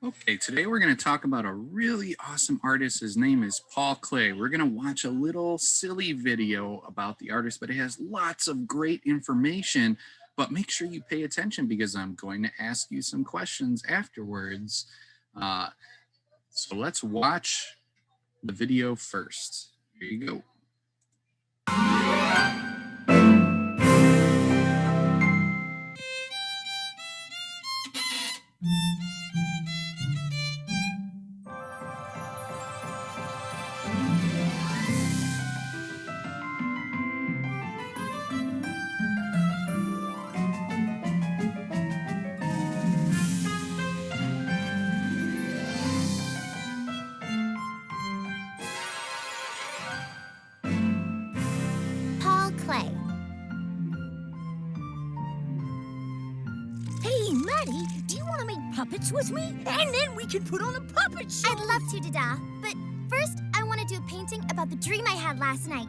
Okay, today we're going to talk about a really awesome artist. His name is Paul Klee. We're going to watch a little silly video about the artist, but it has lots of great information. But make sure you pay attention because I'm going to ask you some questions afterwards. Uh, so let's watch the video first. Here you go. Paul Klee. Hey, Maddie, do you want to make puppets with me? And then we can put on a puppet show. I'd love to, Dada. But first, I want to do a painting about the dream I had last night.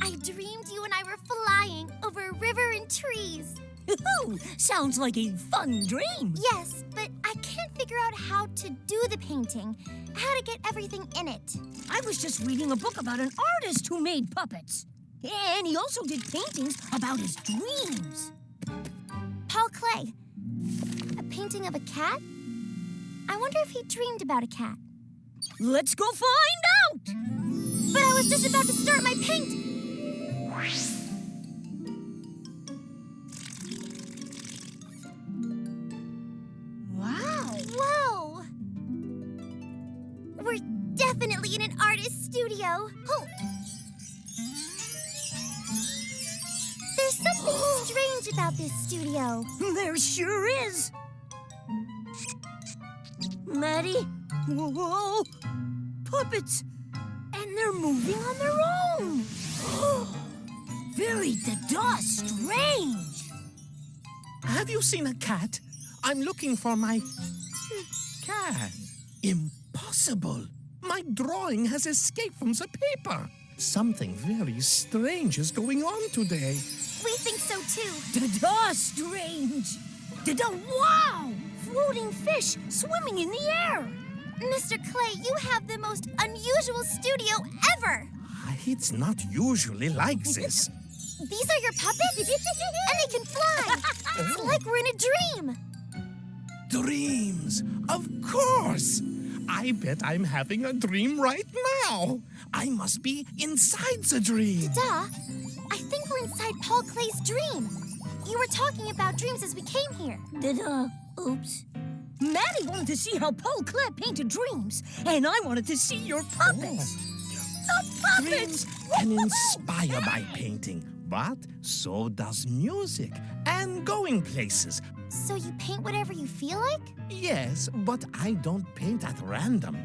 I dreamed you and I were flying over a river and trees. Ooh, sounds like a fun dream. Yes, but I can't figure out how to do the painting, how to get everything in it. I was just reading a book about an artist who made puppets. And he also did paintings about his dreams. Paul Klee. A painting of a cat? I wonder if he dreamed about a cat. Let's go find out! But I was just about to start my paint. Wow. Whoa! We're definitely in an artist's studio. Oh. There's something strange about this studio. There sure is. Maddie, whoa, puppets, and they're moving on their own. Very strange. Have you seen a cat? I'm looking for my cat. Impossible. My drawing has escaped from the paper. Something very strange is going on today. We think so too. Da-da strange. Da-da wow! Floating fish swimming in the air. Mr. Klee, you have the most unusual studio ever. It's not usually like this. These are your puppets? And they can fly. It's like we're in a dream. Dreams, of course. I bet I'm having a dream right now. I must be inside the dream. Duh. I think we're inside Paul Klee's dream. You were talking about dreams as we came here. Da-da. Oops. Maddie wanted to see how Paul Klee painted dreams, and I wanted to see your puppets. The puppets! Dreams can inspire my painting, but so does music and going places. So you paint whatever you feel like? Yes, but I don't paint at random.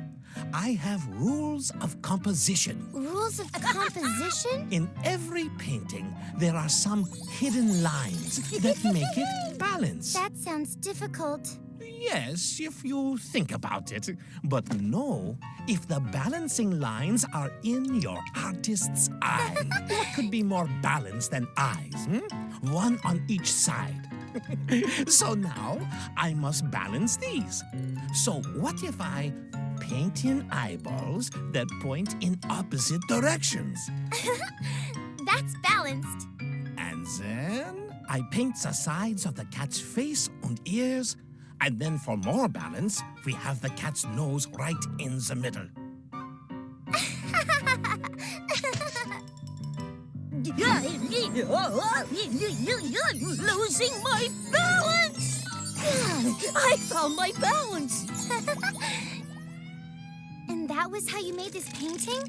I have rules of composition. Rules of composition? In every painting, there are some hidden lines that make it balanced. That sounds difficult. Yes, if you think about it. But no, if the balancing lines are in your artist's eye. What could be more balanced than eyes? One on each side. So now, I must balance these. So what if I paint in eyeballs that point in opposite directions? That's balanced. And then I paint the sides of the cat's face and ears. And then for more balance, we have the cat's nose right in the middle. Losing my balance! I found my balance! And that was how you made this painting?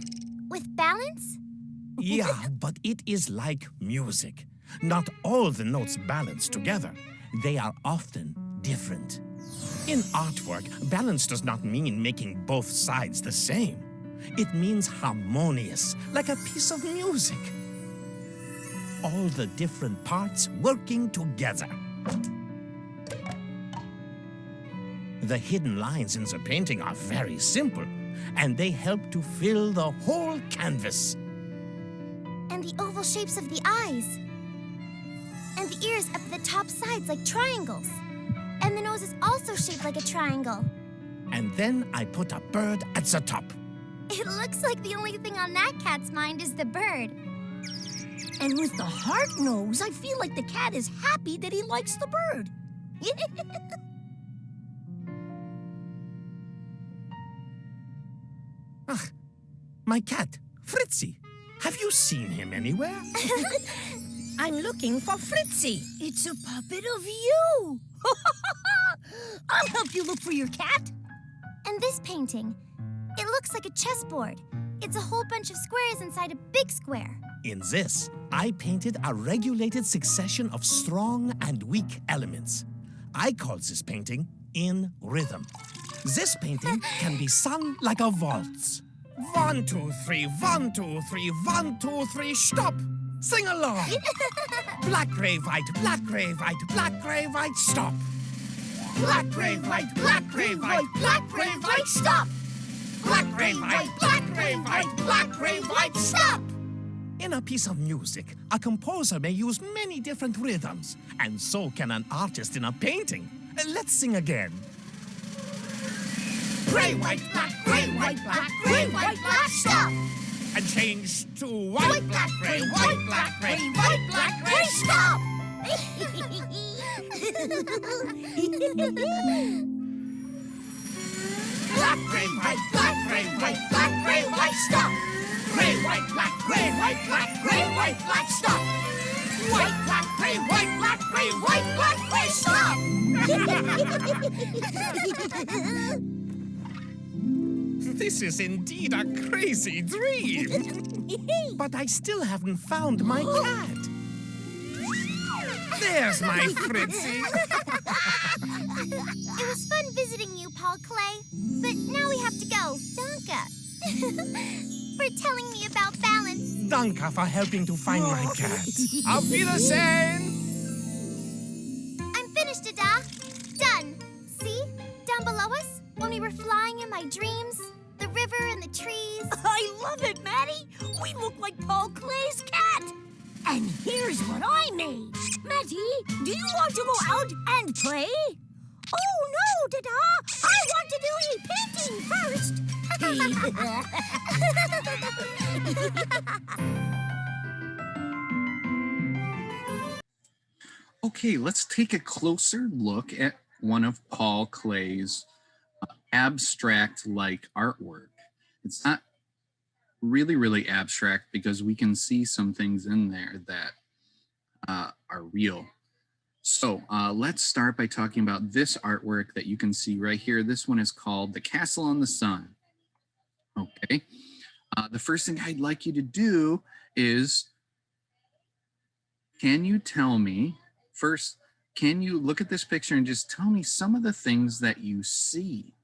With balance? Yeah, but it is like music. Not all the notes balance together. They are often different. In artwork, balance does not mean making both sides the same. It means harmonious, like a piece of music. All the different parts working together. The hidden lines in the painting are very simple, and they help to fill the whole canvas. And the oval shapes of the eyes. And the ears up the top sides like triangles. And the nose is also shaped like a triangle. And then I put a bird at the top. It looks like the only thing on that cat's mind is the bird. And with the heart nose, I feel like the cat is happy that he likes the bird. Ugh, my cat, Fritzy. Have you seen him anywhere? I'm looking for Fritzy. It's a puppet of you. I'll help you look for your cat. And this painting, it looks like a chessboard. It's a whole bunch of squares inside a big square. In this, I painted a regulated succession of strong and weak elements. I call this painting In Rhythm. This painting can be sung like a waltz. 1, 2, 3, 1, 2, 3, 1, 2, 3, stop! Sing along! Black, gray, white, black, gray, white, black, gray, white, stop! Black, gray, white, black, gray, white, black, gray, white, stop! Black, gray, white, black, gray, white, black, gray, white, stop! In a piece of music, a composer may use many different rhythms, and so can an artist in a painting. Let's sing again. Gray, white, black, gray, white, black, gray, white, black, stop! And change to white, black, gray, white, black, gray, white, black, gray, stop! Black, gray, white, black, gray, white, black, gray, white, stop! Gray, white, black, gray, white, black, gray, white, black, stop! White, black, gray, white, black, gray, white, black, gray, stop! This is indeed a crazy dream. But I still haven't found my cat. There's my Fritzy. It was fun visiting you, Paul Klee. But now we have to go. Danke. For telling me about balance. Danke for helping to find my cat. Auf Wiedersehen! I'm finished, Dada. Done. See? Down below us, when we were flying in my dreams, the river and the trees. I love it, Maddie. We look like Paul Klee's cat. And here's what I made. Maddie, do you want to go out and play? Oh, no, Dada. I want to do a painting first. Okay, let's take a closer look at one of Paul Klee's abstract-like artwork. It's not really abstract because we can see some things in there that are real. So let's start by talking about this artwork that you can see right here. This one is called The Castle on the Sun. Okay, the first thing I'd like you to do is, can you tell me, first, can you look at this picture and just tell me some of the things that you see?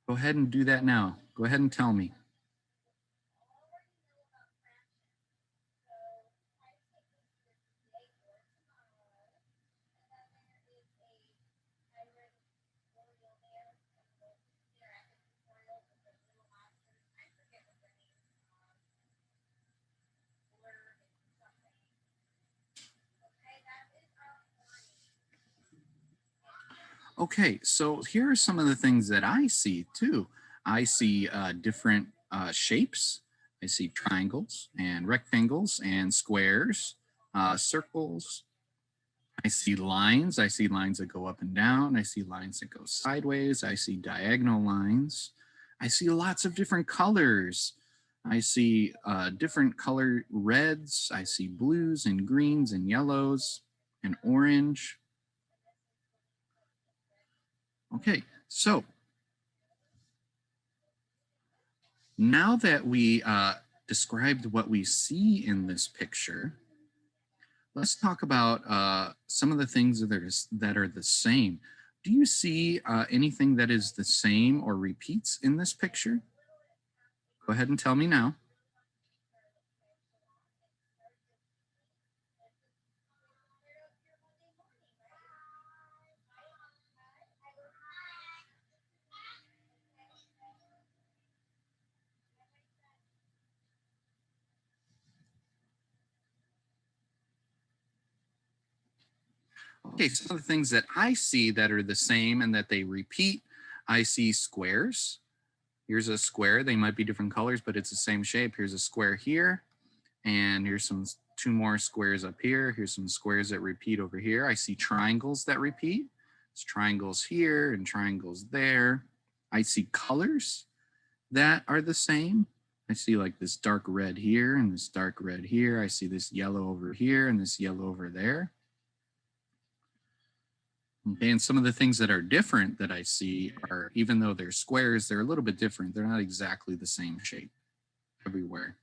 Go ahead and do that now. Go ahead and tell me. Okay, so here are some of the things that I see too. I see different shapes. I see triangles and rectangles and squares, circles. I see lines. I see lines that go up and down. I see lines that go sideways. I see diagonal lines. I see lots of different colors. I see different color reds. I see blues and greens and yellows and orange. Okay, so now that we described what we see in this picture, let's talk about some of the things that are the same. Do you see anything that is the same or repeats in this picture? Go ahead and tell me now. Okay, some of the things that I see that are the same and that they repeat, I see squares. Here's a square. They might be different colors, but it's the same shape. Here's a square here, and here's two more squares up here. Here's some squares that repeat over here. I see triangles that repeat. There's triangles here and triangles there. I see colors that are the same. I see like this dark red here and this dark red here. I see this yellow over here and this yellow over there. Okay, and some of the things that are different that I see are, even though they're squares, they're a little bit different. They're not exactly the same shape everywhere.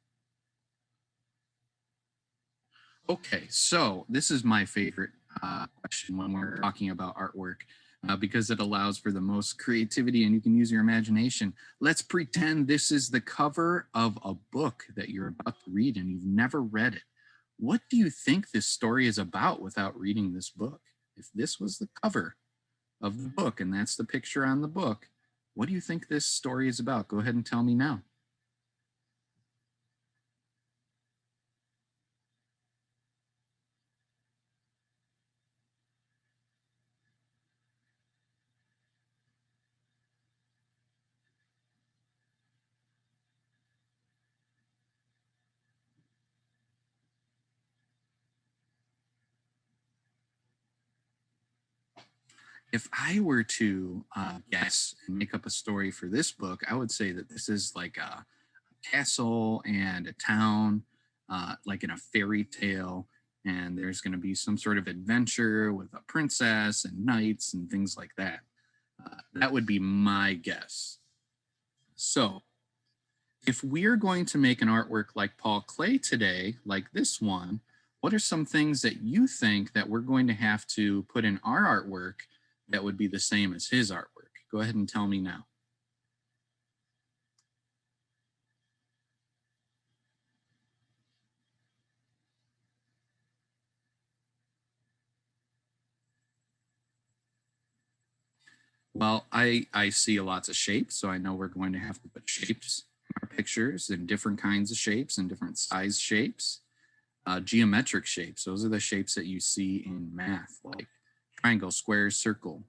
Okay, so this is my favorite question when we're talking about artwork because it allows for the most creativity and you can use your imagination. Let's pretend this is the cover of a book that you're about to read and you've never read it. What do you think this story is about without reading this book? If this was the cover of the book and that's the picture on the book, what do you think this story is about? Go ahead and tell me now. If I were to guess and make up a story for this book, I would say that this is like a castle and a town, like in a fairy tale. And there's going to be some sort of adventure with a princess and knights and things like that. That would be my guess. So if we're going to make an artwork like Paul Klee today, like this one, what are some things that you think that we're going to have to put in our artwork that would be the same as his artwork? Go ahead and tell me now. Well, I see lots of shapes, so I know we're going to have to put shapes in our pictures and different kinds of shapes and different size shapes. Geometric shapes, those are the shapes that you see in math, like triangle, square, circle.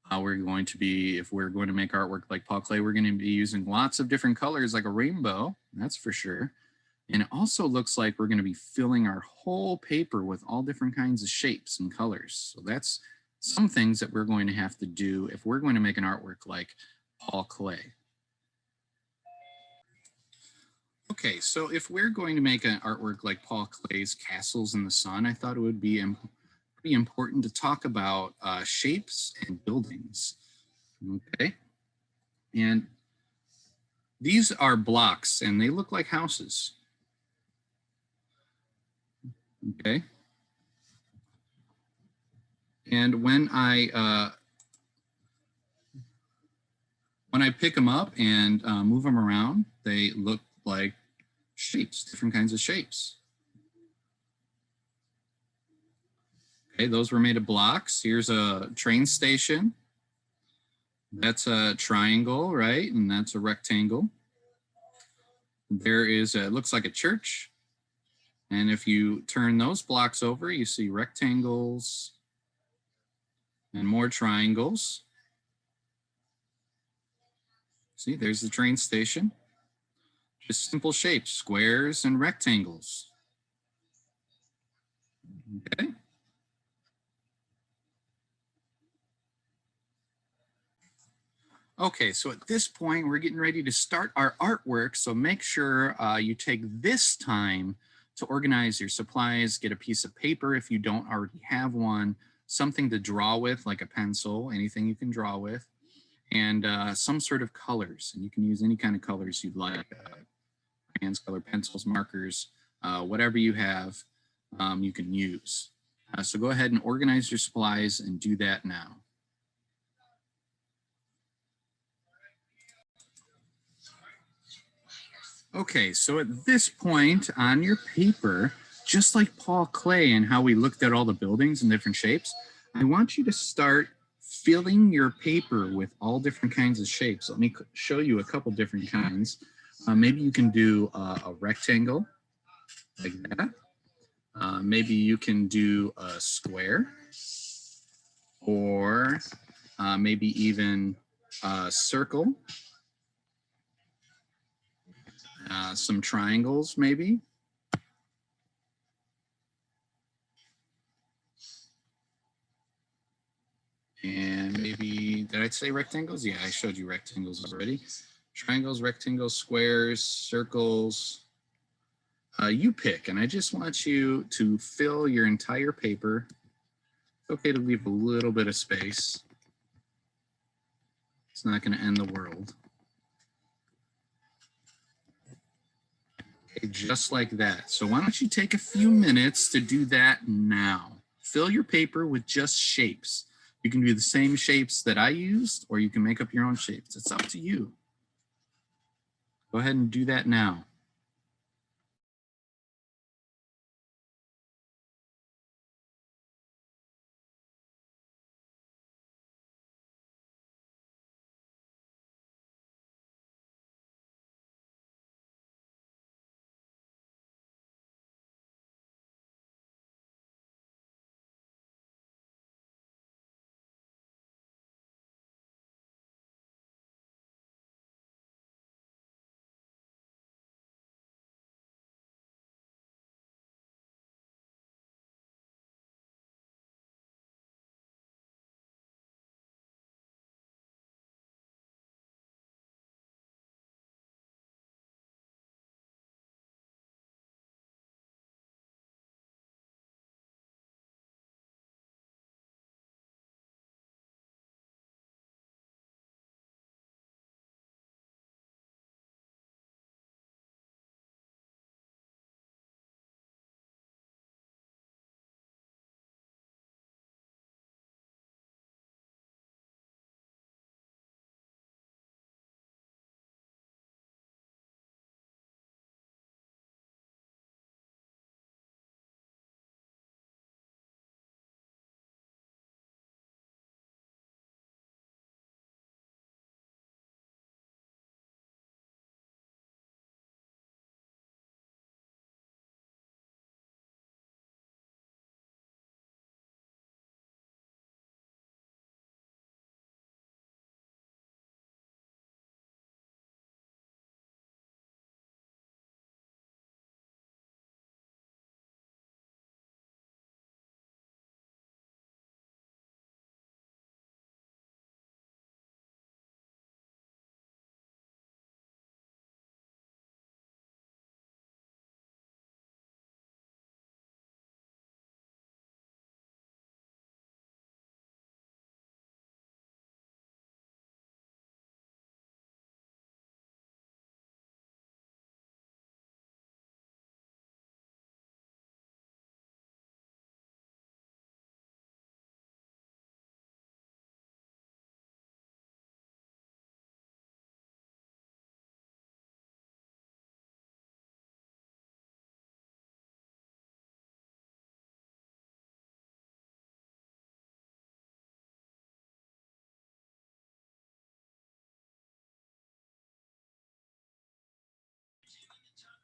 We're going to be, if we're going to make artwork like Paul Klee, we're going to be using lots of different colors like a rainbow, that's for sure. And it also looks like we're going to be filling our whole paper with all different kinds of shapes and colors. So that's some things that we're going to have to do if we're going to make an artwork like Paul Klee. Okay, so if we're going to make an artwork like Paul Klee's Castles in the Sun, I thought it would be pretty important to talk about shapes and buildings. Okay, and these are blocks and they look like houses. Okay, and when I pick them up and move them around, they look like shapes, different kinds of shapes. Okay, those were made of blocks. Here's a train station. That's a triangle, right? And that's a rectangle. There is it looks like a church. And if you turn those blocks over, you see rectangles and more triangles. See, there's the train station. Just simple shapes, squares and rectangles. Okay. Okay, so at this point, we're getting ready to start our artwork. So make sure you take this time to organize your supplies, get a piece of paper if you don't already have one, something to draw with, like a pencil, anything you can draw with, and some sort of colors. And you can use any kind of colors you'd like, crayons, color pencils, markers, whatever you have, you can use. So go ahead and organize your supplies and do that now. Okay, so at this point on your paper, just like Paul Klee and how we looked at all the buildings and different shapes, I want you to start filling your paper with all different kinds of shapes. Let me show you a couple different kinds. Maybe you can do a rectangle like that. Maybe you can do a square, or maybe even a circle, some triangles maybe. And maybe, did I say rectangles? Yeah, I showed you rectangles already. Triangles, rectangles, squares, circles. You pick, and I just want you to fill your entire paper. It's okay to leave a little bit of space. It's not going to end the world. Okay, just like that. So why don't you take a few minutes to do that now? Fill your paper with just shapes. You can do the same shapes that I used, or you can make up your own shapes. It's up to you. Go ahead and do that now.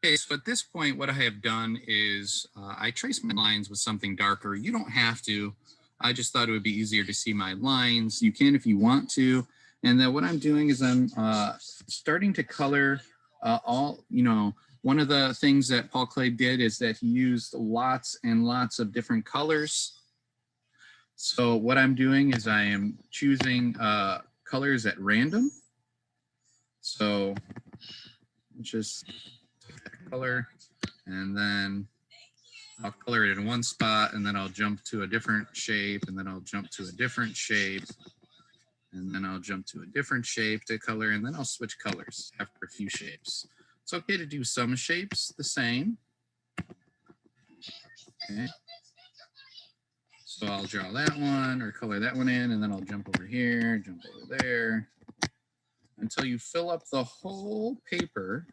Okay, so at this point, what I have done is I traced my lines with something darker. You don't have to. I just thought it would be easier to see my lines. You can if you want to. And then what I'm doing is I'm starting to color one of the things that Paul Klee did is that he used lots and lots of different colors. So what I'm doing is I am choosing colors at random. So just color, and then I'll color it in one spot, and then I'll jump to a different shape, and then I'll jump to a different shape, and then I'll jump to a different shape to color, and then I'll switch colors after a few shapes. It's okay to do some shapes the same. Okay. So I'll draw that one or color that one in, and then I'll jump over here, jump over there, until you fill up the whole paper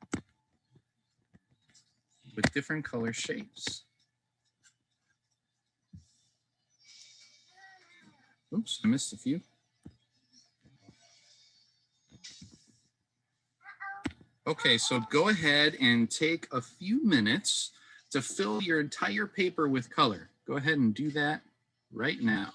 with different color shapes. Oops, I missed a few. Okay, so go ahead and take a few minutes to fill your entire paper with color. Go ahead and do that right now.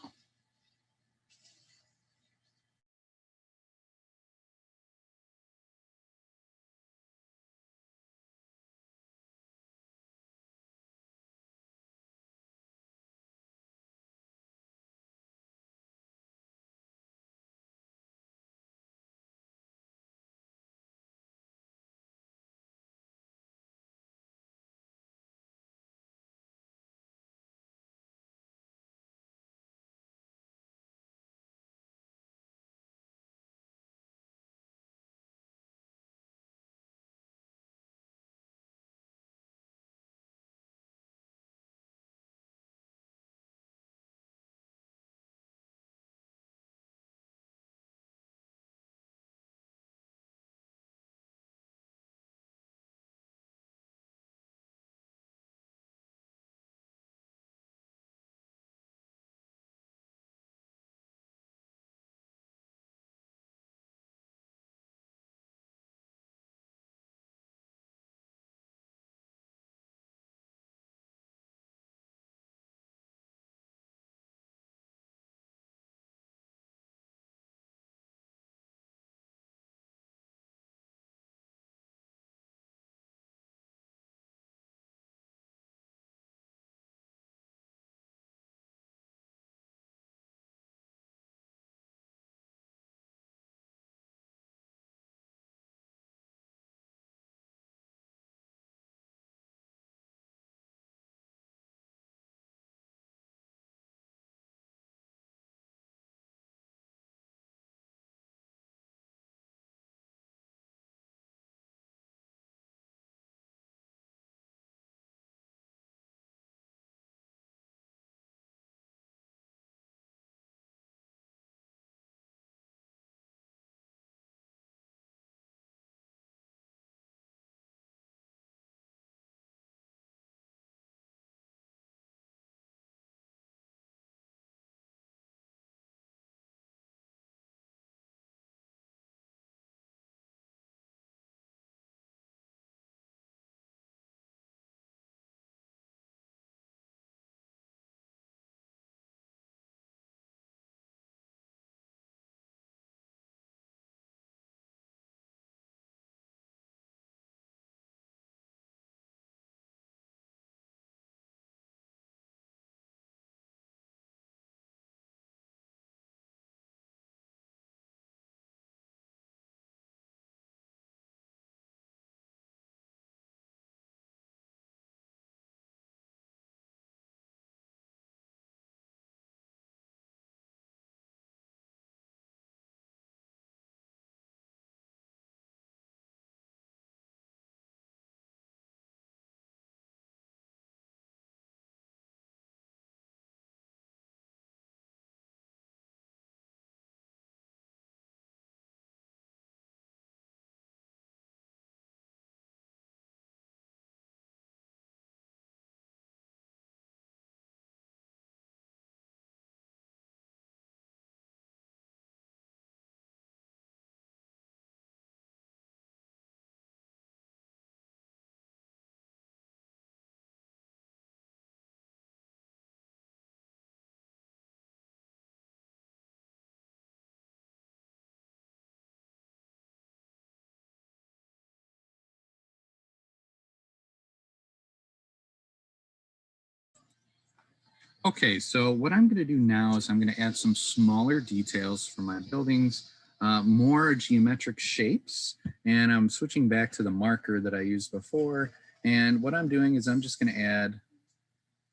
Okay, so what I'm going to do now is I'm going to add some smaller details for my buildings, more geometric shapes, and I'm switching back to the marker that I used before. And what I'm doing is I'm just going to add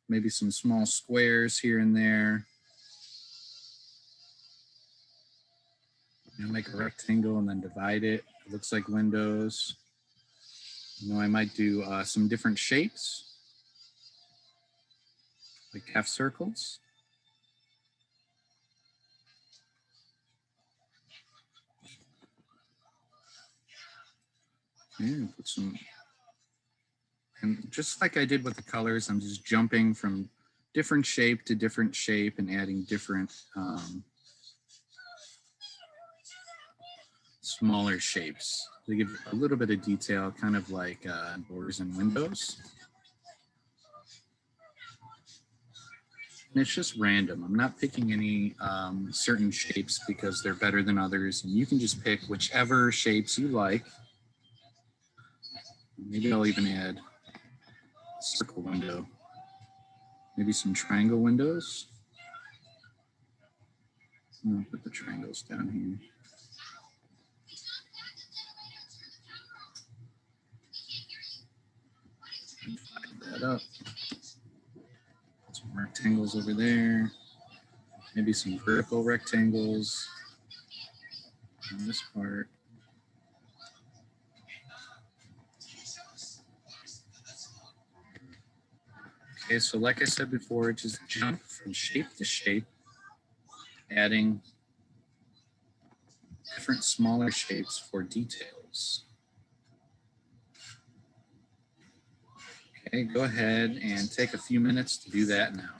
maybe some small squares here and there. Make a rectangle and then divide it. It looks like windows. I might do some different shapes, like half circles. And put some, and just like I did with the colors, I'm just jumping from different shape to different shape and adding different smaller shapes to give a little bit of detail, kind of like doors and windows. And it's just random. I'm not picking any certain shapes because they're better than others. And you can just pick whichever shapes you like. Maybe I'll even add a circle window. Maybe some triangle windows. I'll put the triangles down here. Divide that up. Some rectangles over there. Maybe some vertical rectangles on this part. Okay, so like I said before, just jump from shape to shape, adding different smaller shapes for details. Okay, go ahead and take a few minutes to do that now.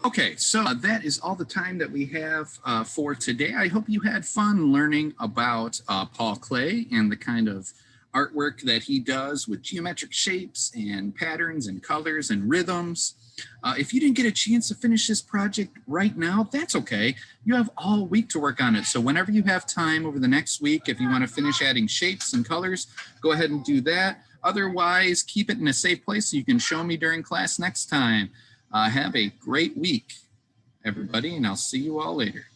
Okay, so that is all the time that we have for today. I hope you had fun learning about Paul Klee and the kind of artwork that he does with geometric shapes and patterns and colors and rhythms. If you didn't get a chance to finish this project right now, that's okay. You have all week to work on it. So whenever you have time over the next week, if you want to finish adding shapes and colors, go ahead and do that. Otherwise, keep it in a safe place so you can show me during class next time. Have a great week, everybody, and I'll see you all later.